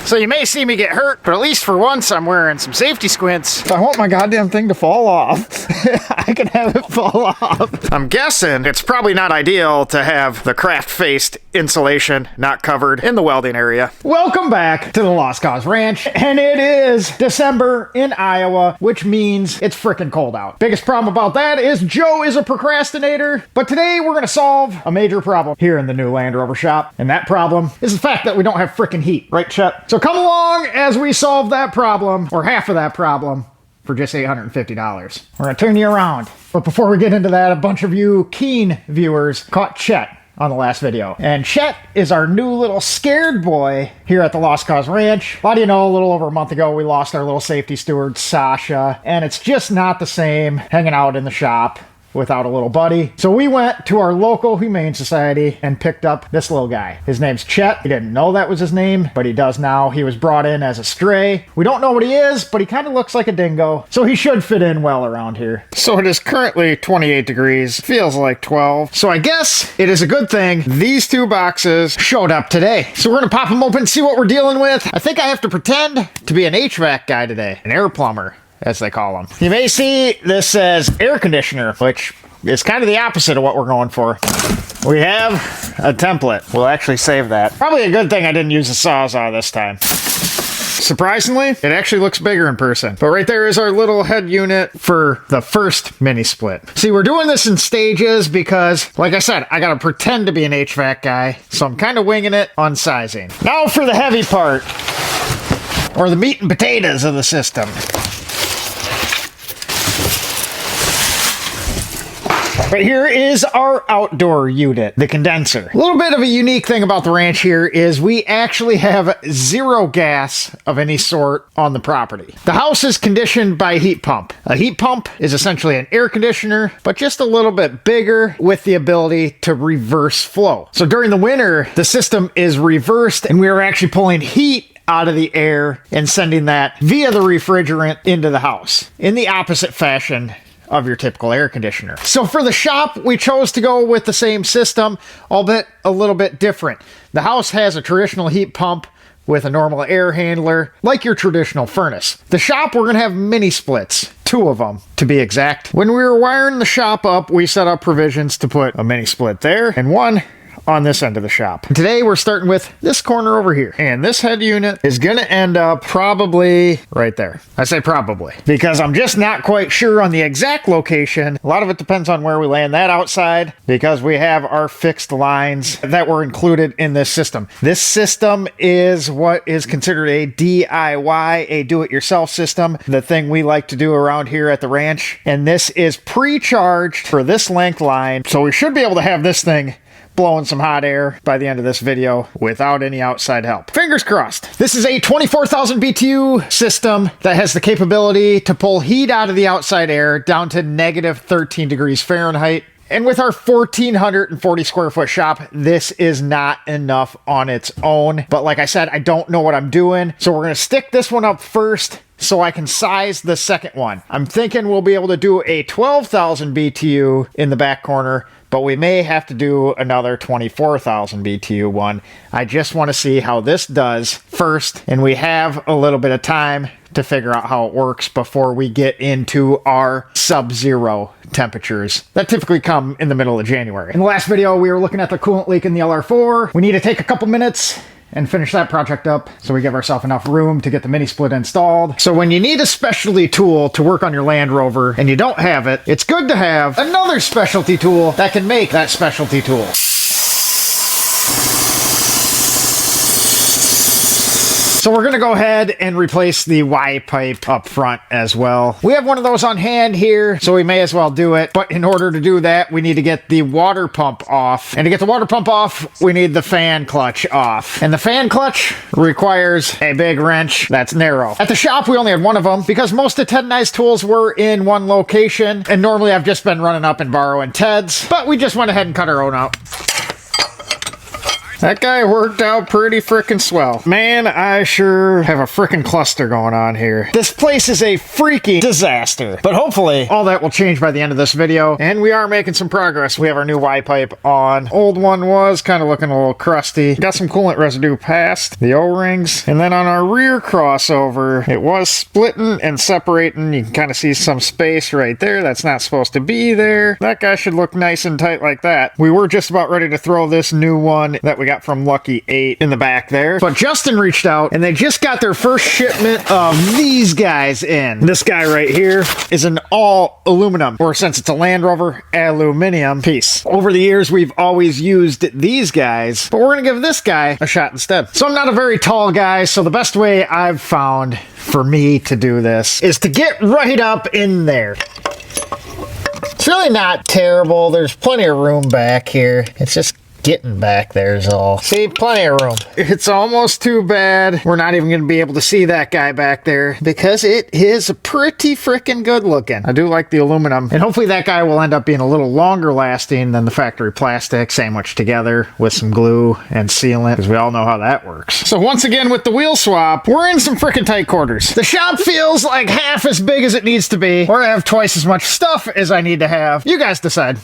So you may see me get hurt, but at least for once I'm wearing some safety squints. I want my goddamn thing to fall off. I can have it fall off. I'm guessing it's probably not ideal to have the craft-faced insulation not covered in the welding area. Welcome back to the Lost Cause Ranch, and it is December in Iowa, which means it's freaking cold out. Biggest problem about that is Joe is a procrastinator, but today we're gonna solve a major problem here in the new Land Rover shop, and that problem is the fact that we don't have freaking heat, right, Chet? So come along as we solve that problem, or half of that problem, for just $850. We're gonna turn you around. But before we get into that, a bunch of you keen viewers caught Chet on the last video. And Chet is our new little scared boy here at the Lost Cause Ranch. A lot of you know, a little over a month ago, we lost our little safety steward, Sasha, and it's just not the same hanging out in the shop without a little buddy. So we went to our local humane society and picked up this little guy. His name's Chet. He didn't know that was his name, but he does now. He was brought in as a stray. We don't know what he is, but he kind of looks like a dingo, so he should fit in well around here. So it is currently 28 degrees, feels like 12. So I guess it is a good thing these two boxes showed up today. So we're gonna pop them open and see what we're dealing with. I think I have to pretend to be an HVAC guy today, an air plumber, as they call them. You may see this says air conditioner, which is kind of the opposite of what we're going for. We have a template. We'll actually save that. Probably a good thing I didn't use a Sawzall this time. Surprisingly, it actually looks bigger in person. But right there is our little head unit for the first mini split. See, we're doing this in stages because, like I said, I gotta pretend to be an HVAC guy, so I'm kind of winging it on sizing. Now for the heavy part, or the meat and potatoes of the system. Right here is our outdoor unit, the condenser. A little bit of a unique thing about the ranch here is we actually have zero gas of any sort on the property. The house is conditioned by a heat pump. A heat pump is essentially an air conditioner, but just a little bit bigger with the ability to reverse flow. So during the winter, the system is reversed and we are actually pulling heat out of the air and sending that via the refrigerant into the house in the opposite fashion of your typical air conditioner. So for the shop, we chose to go with the same system, albeit a little bit different. The house has a traditional heat pump with a normal air handler, like your traditional furnace. The shop, we're gonna have mini splits, 2 of them to be exact. When we were wiring the shop up, we set up provisions to put a mini split there and one on this end of the shop. Today we're starting with this corner over here, and this head unit is gonna end up probably right there. I say probably because I'm just not quite sure on the exact location. A lot of it depends on where we land that outside, because we have our fixed lines that were included in this system. This system is what is considered a DIY, a do-it-yourself system, the thing we like to do around here at the ranch, and this is pre-charged for this length line, so we should be able to have this thing blowing some hot air by the end of this video without any outside help. Fingers crossed. This is a 24,000 BTU system that has the capability to pull heat out of the outside air down to negative 13 degrees Fahrenheit. And with our 1,440 square foot shop, this is not enough on its own. But like I said, I don't know what I'm doing. So we're gonna stick this one up first so I can size the second one. I'm thinking we'll be able to do a 12,000 BTU in the back corner, but we may have to do another 24,000 BTU one. I just want to see how this does first, and we have a little bit of time to figure out how it works before we get into our sub-zero temperatures that typically come in the middle of January. In the last video, we were looking at the coolant leak in the LR4. We need to take a couple minutes and finish that project up so we give ourselves enough room to get the mini split installed. So when you need a specialty tool to work on your Land Rover and you don't have it, it's good to have another specialty tool that can make that specialty tool. So we're gonna go ahead and replace the Y pipe up front as well. We have one of those on hand here, so we may as well do it. But in order to do that, we need to get the water pump off. And to get the water pump off, we need the fan clutch off. And the fan clutch requires a big wrench that's narrow. At the shop, we only had one of them because most of Ted and I's tools were in one location. And normally I've just been running up and borrowing Ted's, but we just went ahead and cut our own out. That guy worked out pretty frickin' swell. Man, I sure have a frickin' cluster going on here. This place is a freaky disaster. But hopefully, all that will change by the end of this video. And we are making some progress. We have our new Y-pipe on. Old one was kind of looking a little crusty. Got some coolant residue past the O-rings. And then on our rear crossover, it was splitting and separating. You can kind of see some space right there. That's not supposed to be there. That guy should look nice and tight like that. We were just about ready to throw this new one that we got from Lucky 8 in the back there. But Justin reached out and they just got their first shipment of these guys in. This guy right here is an all aluminum, or since it's a Land Rover, aluminum piece. Over the years, we've always used these guys, but we're gonna give this guy a shot instead. So I'm not a very tall guy, so the best way I've found for me to do this is to get right up in there. It's really not terrible. There's plenty of room back here. It's just getting back there is all. See, plenty of room. It's almost too bad we're not even going to be able to see that guy back there because it is pretty freaking good looking. I do like the aluminum, and hopefully that guy will end up being a little longer lasting than the factory plastic sandwiched together with some glue and sealant, because we all know how that works. So once again with the wheel swap, we're in some freaking tight quarters. The shop feels like half as big as it needs to be, or I have twice as much stuff as I need to have. You guys decide.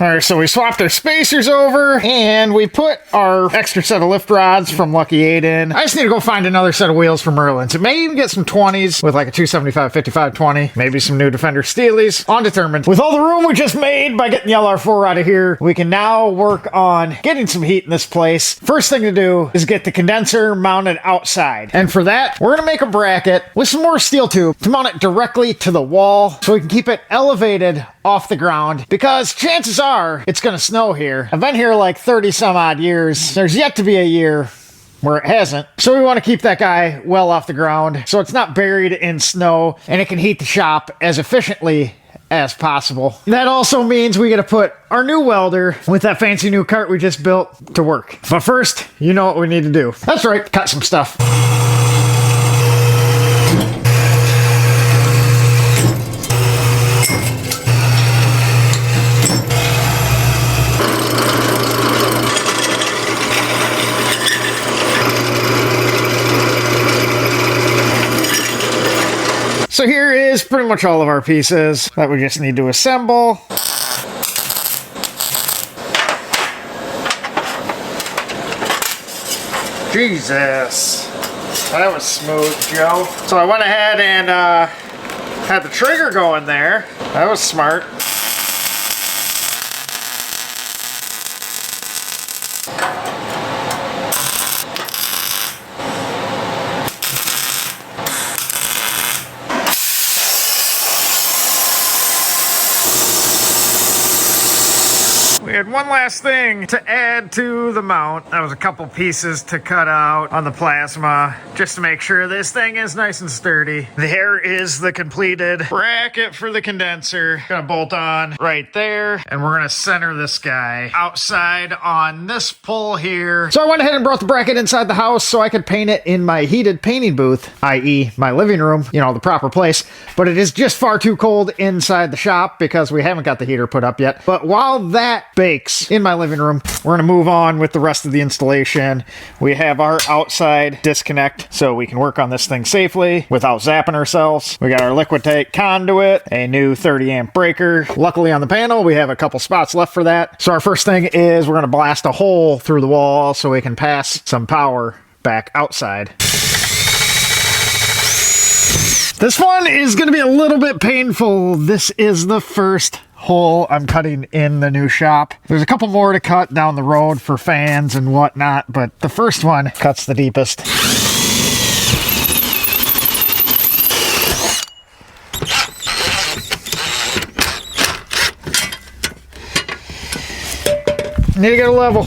Alright, so we swapped our spacers over, and we put our extra set of lift rods from Lucky 8 in. I just need to go find another set of wheels from Merlin's. It may even get some 20s with like a 275 55 20, maybe some new Defender Steelies. Undetermined. With all the room we just made by getting the LR4 out of here, we can now work on getting some heat in this place. First thing to do is get the condenser mounted outside. And for that, we're going to make a bracket with some more steel tube to mount it directly to the wall so we can keep it elevated off the ground, because chances are it's gonna snow here. I've been here like 30 some odd years. There's yet to be a year where it hasn't. So we want to keep that guy well off the ground so it's not buried in snow and it can heat the shop as efficiently as possible. That also means we gotta put our new welder with that fancy new cart we just built to work. But first, you know what we need to do. That's right, cut some stuff. So here is pretty much all of our pieces that we just need to assemble. Jesus, that was smooth, Joe. So I went ahead and had the trigger going there. That was smart. We had one last thing to add to the mount. That was a couple pieces to cut out on the plasma just to make sure this thing is nice and sturdy. There is the completed bracket for the condenser. Gonna bolt on right there, and we're gonna center this guy outside on this pole here. So I went ahead and brought the bracket inside the house so I could paint it in my heated painting booth, i.e. my living room, you know, the proper place. But it is just far too cold inside the shop because we haven't got the heater put up yet. But while that bakes in my living room, we're gonna move on with the rest of the installation. We have our outside disconnect so we can work on this thing safely without zapping ourselves. We got our liquid tank conduit, a new 30 amp breaker. Luckily on the panel we have a couple spots left for that. So our first thing is we're gonna blast a hole through the wall so we can pass some power back outside. This one is gonna be a little bit painful. This is the first hole I'm cutting in the new shop. There's a couple more to cut down the road for fans and whatnot, but the first one cuts the deepest. Need to get a level.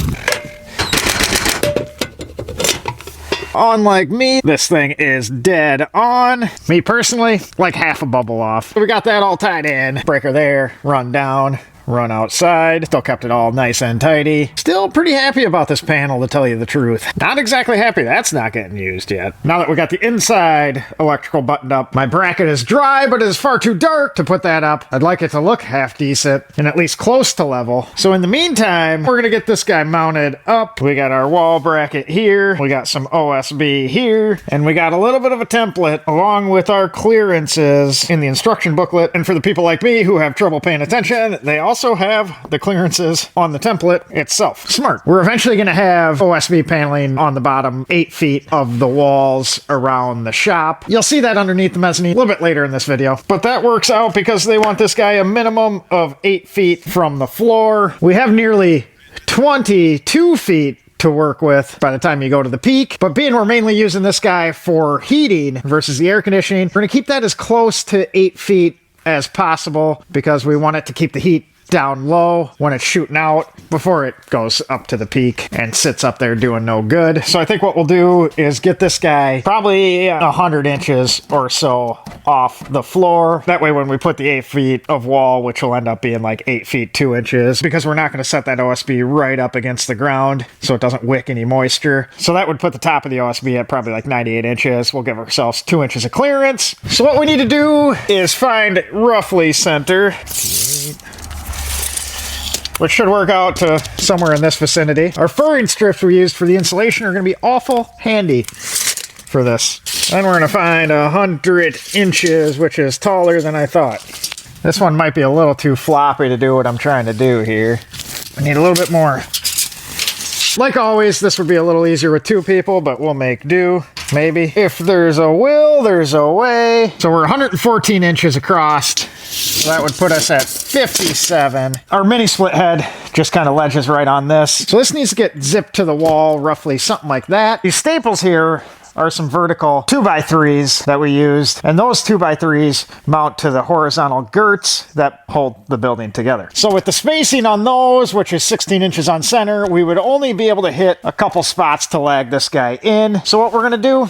Unlike me, this thing is dead on. Me personally, like half a bubble off. We got that all tied in. Breaker there, run down, run outside. Still kept it all nice and tidy. Still pretty happy about this panel, to tell you the truth. Not exactly happy that's not getting used yet. Now that we got the inside electrical buttoned up, my bracket is dry, but it is far too dark to put that up. I'd like it to look half decent and at least close to level. So in the meantime, we're gonna get this guy mounted up. We got our wall bracket here. We got some OSB here, and we got a little bit of a template along with our clearances in the instruction booklet. And for the people like me who have trouble paying attention, they also have the clearances on the template itself. Smart. We're eventually going to have OSB paneling on the bottom 8 feet of the walls around the shop. You'll see that underneath the mezzanine a little bit later in this video. But that works out because they want this guy a minimum of 8 feet from the floor. We have nearly 22 feet to work with by the time you go to the peak. But being we're mainly using this guy for heating versus the air conditioning, we're going to keep that as close to 8 feet as possible because we want it to keep the heat down low when it's shooting out before it goes up to the peak and sits up there doing no good. So I think what we'll do is get this guy probably 100 inches or so off the floor. That way when we put the 8 feet of wall, which will end up being like 8 feet 2 inches, because we're not going to set that OSB right up against the ground so it doesn't wick any moisture. So that would put the top of the OSB at probably like 98 inches. We'll give ourselves 2 inches of clearance. So what we need to do is find roughly center, which should work out to somewhere in this vicinity. Our furring strips we used for the insulation are going to be awful handy for this. Then we're going to find 100 inches, which is taller than I thought. This one might be a little too floppy to do what I'm trying to do here. I need a little bit more. Like always, this would be a little easier with 2 people, but we'll make do. Maybe. If there's a will, there's a way. So we're 114 inches across. So that would put us at 57. Our mini split head just kind of ledges right on this. So this needs to get zipped to the wall, roughly something like that. These staples here are some vertical 2x3s that we used, and those 2x3s mount to the horizontal girts that hold the building together. So with the spacing on those, which is 16 inches on center, we would only be able to hit a couple spots to lag this guy in. So what we're gonna do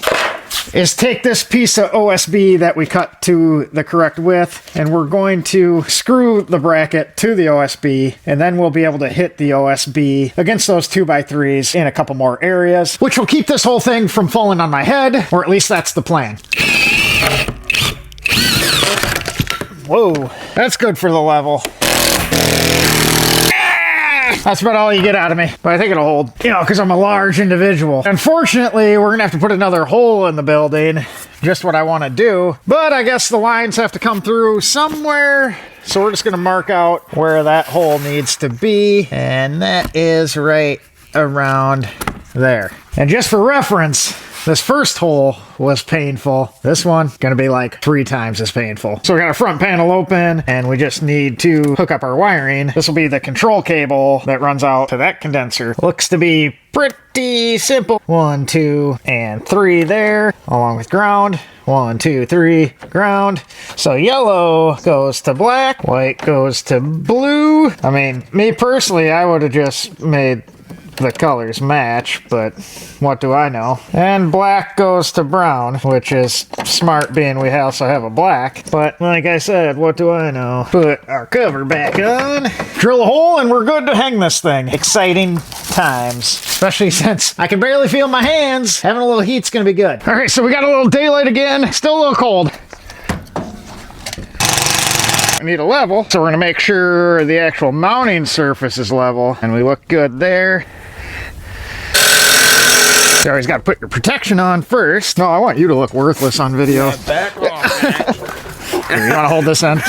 is take this piece of OSB that we cut to the correct width, and we're going to screw the bracket to the OSB, and then we'll be able to hit the OSB against those 2x3s in a couple more areas, which will keep this whole thing from falling on my head, or at least that's the plan. Whoa, that's good for the level. That's about all you get out of me, but I think it'll hold, you know, because I'm a large individual. Unfortunately, we're gonna have to put another hole in the building, just what I want to do, but I guess the lines have to come through somewhere, so we're just gonna mark out where that hole needs to be, and that is right around there. And just for reference, this first hole was painful. This one gonna be like 3 times as painful. So we got our front panel open, and we just need to hook up our wiring. This will be the control cable that runs out to that condenser. Looks to be pretty simple. 1, 2, and 3 there, along with ground. 1, 2, 3, ground. So yellow goes to black, white goes to blue. I mean, me personally, I would have just made the colors match, but what do I know? And black goes to brown, which is smart being we also have a black. But like I said, what do I know? Put our cover back on, drill a hole, and we're good to hang this thing. Exciting times, especially since I can barely feel my hands. Having a little heat's gonna be good. All right, so we got a little daylight again. Still a little cold. I need a level, so we're gonna make sure the actual mounting surface is level, and we look good there. You always got to put your protection on first. No, I want you to look worthless on video. Yeah, back off. Here, you want to hold this end?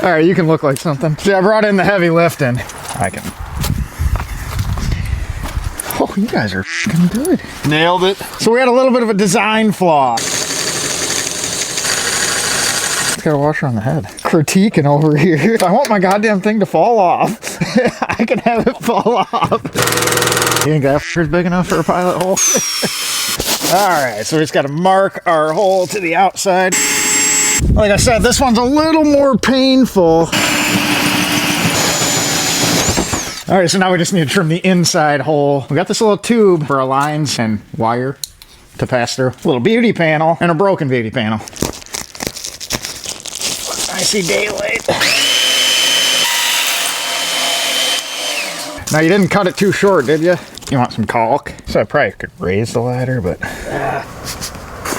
All right, you can look like something. See, I brought in the heavy lifting. I can. Oh, you guys are f***ing good. Nailed it. So we had a little bit of a design flaw. Got a washer on the head. Critiquing over here. If I want my goddamn thing to fall off, I can have it fall off. You think that f***er's big enough for a pilot hole? Alright, so we just got to mark our hole to the outside. Like I said, this one's a little more painful. Alright, so now we just need to trim the inside hole. We got this little tube for our lines and wire to pass through. A little beauty panel and a broken beauty panel. I see daylight. Now, you didn't cut it too short, did you? You want some caulk? So I probably could raise the ladder, but...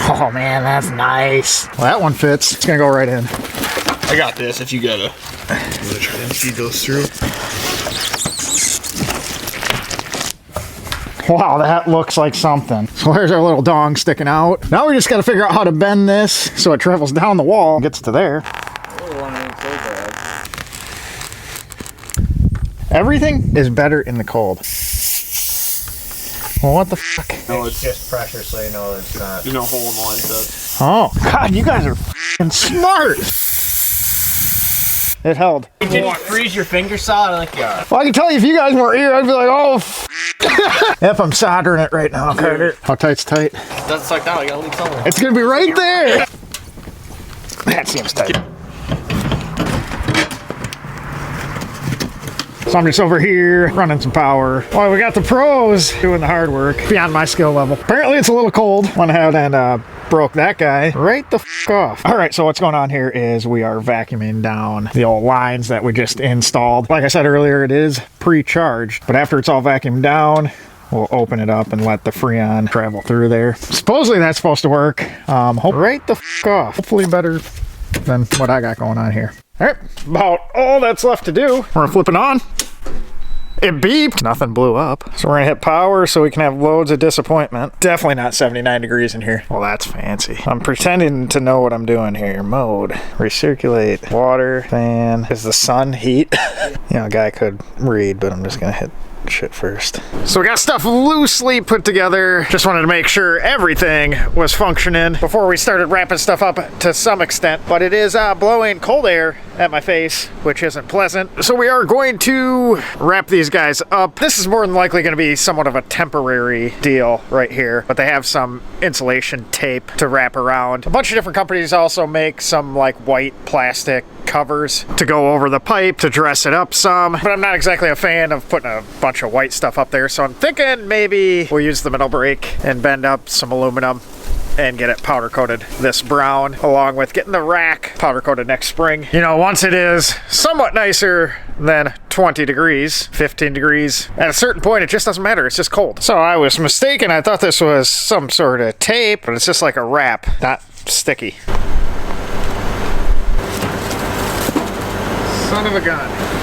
Oh, man, that's nice. Well, that one fits. It's gonna go right in. I got this if you gotta. I'm gonna try and feed those through. Wow, that looks like something. So there's our little dong sticking out. Now we just gotta figure out how to bend this so it travels down the wall and gets to there. Everything is better in the cold. Well, what the fuck? No, it's just pressure, so you know it's not. There's no hole in the line studs. Oh, God, you guys are fucking smart. It held. Did you freeze your finger solid? I think you are. Well, I can tell you if you guys weren't here, I'd be like, oh, If I'm soldering it right now, Carter. How tight's tight? Doesn't suck down, I gotta leave somewhere. It's gonna be right there. That seems tight. So I'm just over here running some power. Well, we got the pros doing the hard work beyond my skill level. Apparently it's a little cold. Went ahead and broke that guy right the f off. All right, so what's going on here is we are vacuuming down the old lines that we just installed. Like I said earlier, it is pre-charged, but after it's all vacuumed down, we'll open it up and let the Freon travel through there. Supposedly that's supposed to work. Right the f off. Hopefully better than what I got going on here. All right, about all that's left to do. We're gonna flip it on. It beeped. Nothing blew up. So we're gonna hit power so we can have loads of disappointment. Definitely not 79 degrees in here. Well, that's fancy. I'm pretending to know what I'm doing here. Mode, recirculate, water, fan. Is the sun heat? You know, a guy could read, but I'm just gonna hit shit first. So we got stuff loosely put together. Just wanted to make sure everything was functioning before we started wrapping stuff up to some extent. But it is blowing cold air at my face, which isn't pleasant. So we are going to wrap these guys up. This is more than likely going to be somewhat of a temporary deal right here, but they have some insulation tape to wrap around. A bunch of different companies also make some like white plastic covers to go over the pipe to dress it up some, but I'm not exactly a fan of putting a bunch of white stuff up there, so I'm thinking maybe we'll use the middle brake and bend up some aluminum and get it powder coated this brown, along with getting the rack powder coated next spring. You know, once it is somewhat nicer than 20 degrees, 15 degrees, at a certain point it just doesn't matter, it's just cold. So I was mistaken, I thought this was some sort of tape, but it's just like a wrap, not sticky. Son of a gun.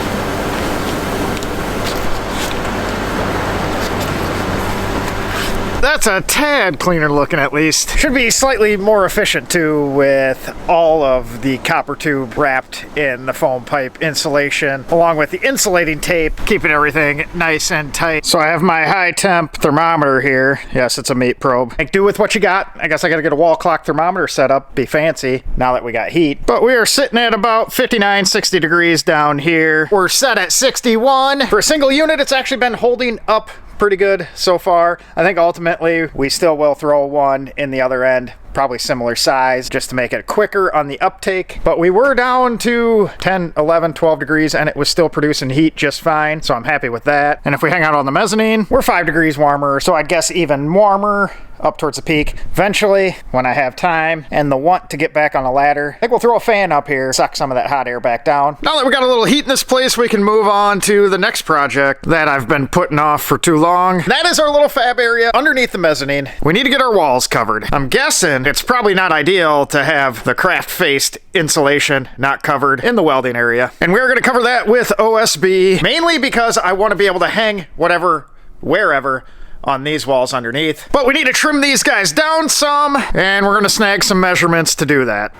That's a tad cleaner looking at least. Should be slightly more efficient too with all of the copper tube wrapped in the foam pipe insulation along with the insulating tape, keeping everything nice and tight. So I have my high temp thermometer here. Yes, it's a meat probe. Make do with what you got. I guess I gotta get a wall clock thermometer set up, be fancy now that we got heat. But we are sitting at about 59, 60 degrees down here. We're set at 61. For a single unit, it's actually been holding up pretty good so far. I think ultimately we still will throw one in the other end, probably similar size, just to make it quicker on the uptake. But we were down to 10, 11, 12 degrees and it was still producing heat just fine, so I'm happy with that. And if we hang out on the mezzanine, we're 5 degrees warmer, so I guess even warmer up towards the peak. Eventually, when I have time and the want to get back on a ladder, I think we'll throw a fan up here, suck some of that hot air back down. Now that we got a little heat in this place, we can move on to the next project that I've been putting off for too long. That is our little fab area underneath the mezzanine. We need to get our walls covered. I'm guessing it's probably not ideal to have the craft-faced insulation not covered in the welding area. And we're gonna cover that with OSB, mainly because I wanna be able to hang whatever, wherever, on these walls underneath. But we need to trim these guys down some, and we're gonna snag some measurements to do that.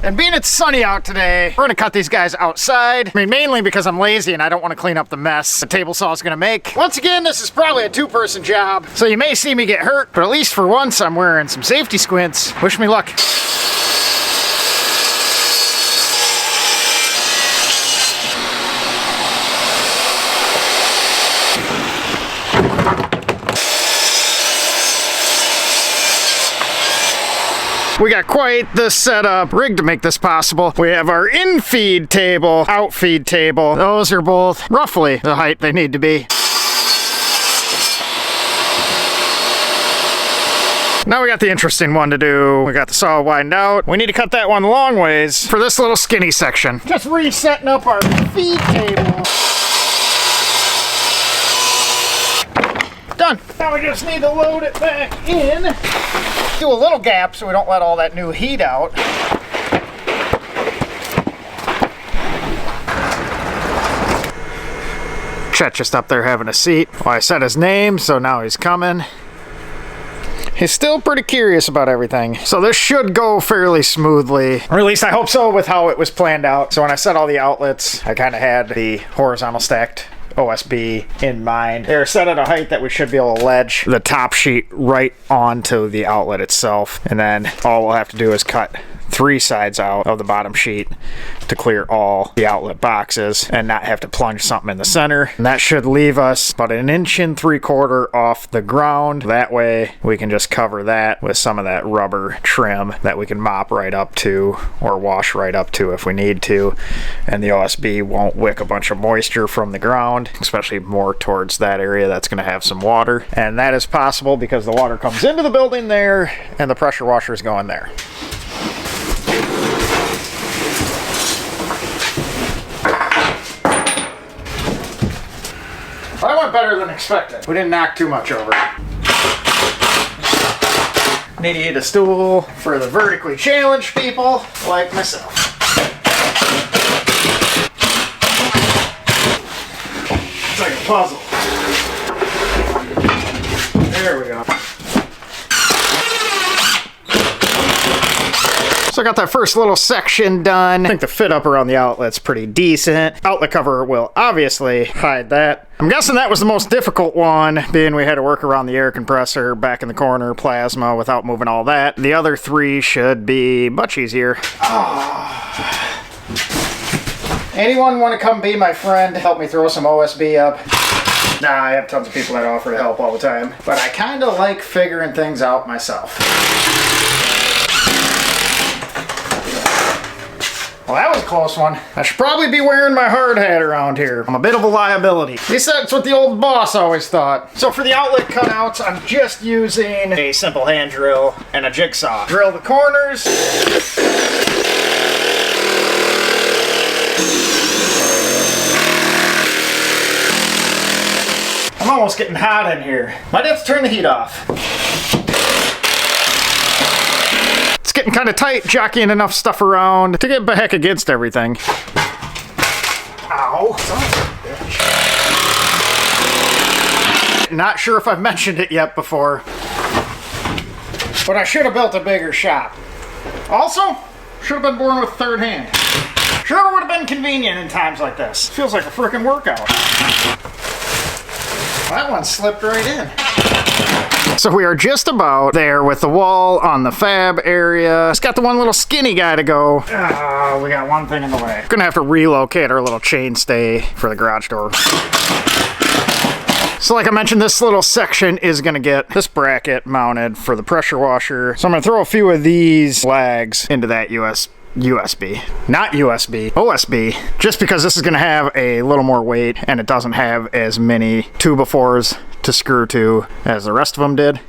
And being it's sunny out today, we're gonna cut these guys outside. I mean, mainly because I'm lazy and I don't wanna clean up the mess the table saw is gonna make. Once again, this is probably a two-person job, so you may see me get hurt, but at least for once I'm wearing some safety squints. Wish me luck. We got quite the setup rigged to make this possible. We have our in-feed table, out-feed table. Those are both roughly the height they need to be. Now we got the interesting one to do. We got the saw widened out. We need to cut that one long ways for this little skinny section. Just resetting up our feed table. Done. Now we just need to load it back in. Do a little gap so we don't let all that new heat out. Chet just up there having a seat. Well, I said his name, so now he's coming. He's still pretty curious about everything. So this should go fairly smoothly. Or at least I hope so with how it was planned out. So when I set all the outlets, I kind of had the horizontal stacked OSB in mind. They're set at a height that we should be able to ledge the top sheet right onto the outlet itself. And then all we'll have to do is cut 3 sides out of the bottom sheet to clear all the outlet boxes and not have to plunge something in the center. And that should leave us about 1.75 inches off the ground. That way we can just cover that with some of that rubber trim that we can mop right up to or wash right up to if we need to. And the OSB won't wick a bunch of moisture from the ground, especially more towards that area that's going to have some water. And that is possible because the water comes into the building there and the pressure washer is going there. Well, that went better than expected. We didn't knock too much over. Need a stool for the vertically challenged people like myself. It's like a puzzle. There we go. So I got that first little section done. I think the fit up around the outlet's pretty decent. Outlet cover will obviously hide that. I'm guessing that was the most difficult one, being we had to work around the air compressor, back in the corner, plasma, without moving all that. The other 3 should be much easier. Anyone want to come be my friend? Help me throw some OSB up? Nah, I have tons of people that offer to help all the time. But I kind of like figuring things out myself. Well, that was a close one. I should probably be wearing my hard hat around here. I'm a bit of a liability. At least that's what the old boss always thought. So for the outlet cutouts, I'm just using a simple hand drill and a jigsaw. Drill the corners. I'm almost getting hot in here. Might have to turn the heat off. It's getting kind of tight, jockeying enough stuff around to get back against everything. Ow. Son of a bitch. Not sure if I've mentioned it yet before, but I should have built a bigger shop. Also, should have been born with third hand. Sure would have been convenient in times like this. Feels like a freaking workout. That one slipped right in. So we are just about there with the wall on the fab area. It's got the one little skinny guy to go. We got one thing in the way. Gonna have to relocate our little chainstay for the garage door. So like I mentioned, this little section is gonna get this bracket mounted for the pressure washer. So I'm gonna throw a few of these flags into that USB, not USB, OSB, just because this is going to have a little more weight and it doesn't have as many 2x4s to screw to as the rest of them did.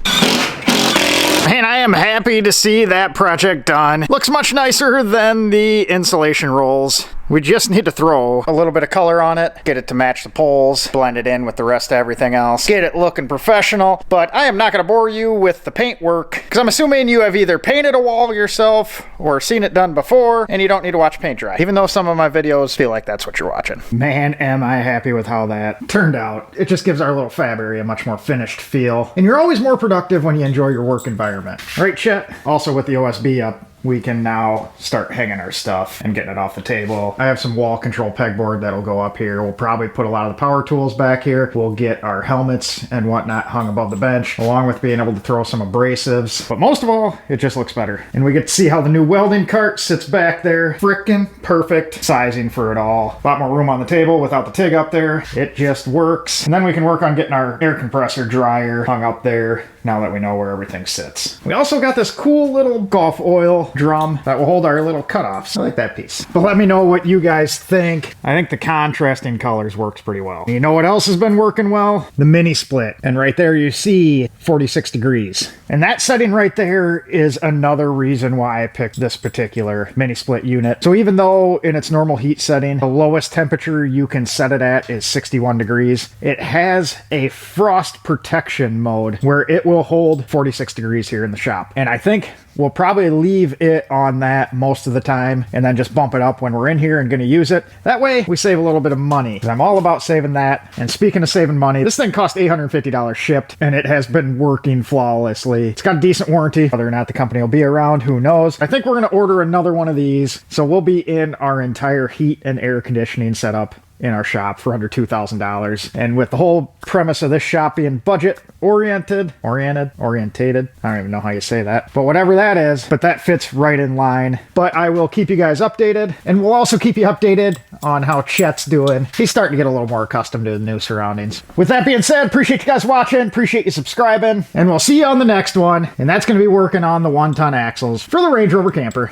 And I am happy to see that project done. Looks much nicer than the insulation rolls. We just need to throw a little bit of color on it, get it to match the poles, blend it in with the rest of everything else, get it looking professional. But I am not going to bore you with the paint work, because I'm assuming you have either painted a wall yourself or seen it done before, and you don't need to watch paint dry, even though some of my videos feel like that's what you're watching. Man, am I happy with how that turned out. It just gives our little fab area a much more finished feel. And you're always more productive when you enjoy your work environment. Right, Chet? Also with the OSB up, we can now start hanging our stuff and getting it off the table. I have some wall control pegboard that'll go up here. We'll probably put a lot of the power tools back here. We'll get our helmets and whatnot hung above the bench, along with being able to throw some abrasives. But most of all, it just looks better. And we get to see how the new welding cart sits back there. Frickin' perfect sizing for it all. A lot more room on the table without the TIG up there. It just works. And then we can work on getting our air compressor dryer hung up there now that we know where everything sits. We also got this cool little golf oil little drum that will hold our little cutoffs. I like that piece. But let me know what you guys think. I think the contrasting colors works pretty well. You know what else has been working well? The mini split. And right there you see 46 degrees. And that setting right there is another reason why I picked this particular mini split unit. So even though in its normal heat setting, the lowest temperature you can set it at is 61 degrees, it has a frost protection mode where it will hold 46 degrees here in the shop. And I think we'll probably leave it on that most of the time and then just bump it up when we're in here and going to use it. That way we save a little bit of money. I'm all about saving that. And speaking of saving money, this thing cost $850 shipped and it has been working flawlessly. It's got a decent warranty. Whether or not the company will be around, who knows? I think we're going to order another one of these. So we'll be in our entire heat and air conditioning setup in our shop for under $2,000. And with the whole premise of this shop being budget oriented, orientated, I don't even know how you say that, but whatever that is, but that fits right in line. But I will keep you guys updated, and we'll also keep you updated on how Chet's doing. He's starting to get a little more accustomed to the new surroundings. With that being said, appreciate you guys watching, appreciate you subscribing, and we'll see you on the next one. And that's going to be working on the 1-ton axles for the Range Rover camper.